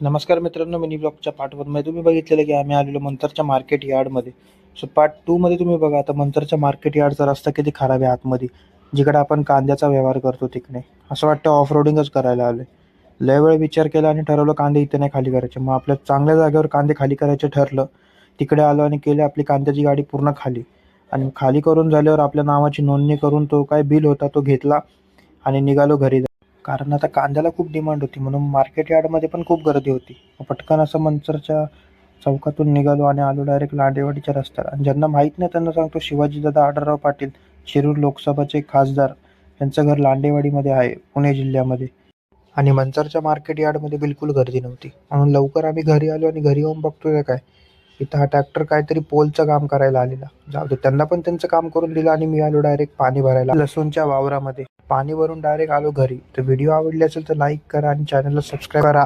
नमस्कार मित्रांनो, mini ब्लॉगच्या part 1 मध्ये तुम्ही बघितलेलं की आम्ही आलेलो मंतरच्या मार्केट यार्डमध्ये. सो पार्ट 2 मध्ये तुम्ही बघा आता मंतरच्या मार्केट यार्डचा रस्ता किती खराब आहे आतमध्ये, जिकडे आपण कांद्याचा व्यवहार करतो तिकडे. असं वाटतं ऑफ रोडिंगच करायला आले. लय वेळ विचार केला आणि ठरवलं कांदे इथे नाही खाली करायचे. मग आपल्या चांगल्या जागेवर कांदे खाली करायचे ठरलं. तिकडे आलो आणि केले आपली कांद्याची गाडी पूर्ण खाली. आणि खाली करून झाल्यावर आपल्या नावाची नोंदणी करून तो काय बिल होता तो घेतला आणि निघालो घरी. कारण आता कांद्याला खूप डिमांड होती, म्हणून मार्केट यार्डमध्ये पण खूप गर्दी होती. मग पटकन असं मंचरच्या चौकातून निघालो आणि आलो डायरेक्ट लांडेवाडीच्या रस्त्यावर. आणि ज्यांना माहीत नाही त्यांना सांगतो, शिवाजीदादा आढळराव पाटील, शिरूर लोकसभाचे खासदार, यांचं घर लांडेवाडीमध्ये आहे, पुणे जिल्ह्यामध्ये. आणि मंचरच्या मार्केट यार्डमध्ये बिलकुल गर्दी नव्हती, म्हणून लवकर आम्ही घरी आलो. आणि घरी येऊन बघतोय काय, इथं हा ट्रॅक्टर काहीतरी पोलचं काम करायला आलेला. जाऊ दे, त्यांना पण त्यांचं काम करून दिलं आणि मी आलो डायरेक्ट पाणी भरायला लसूणच्या वावरामध्ये. पाणी भरून डायरेक्ट आलो घरी. तर व्हिडिओ आवडली असेल तर लाईक करा आणि चॅनलला सबस्क्राईब करा.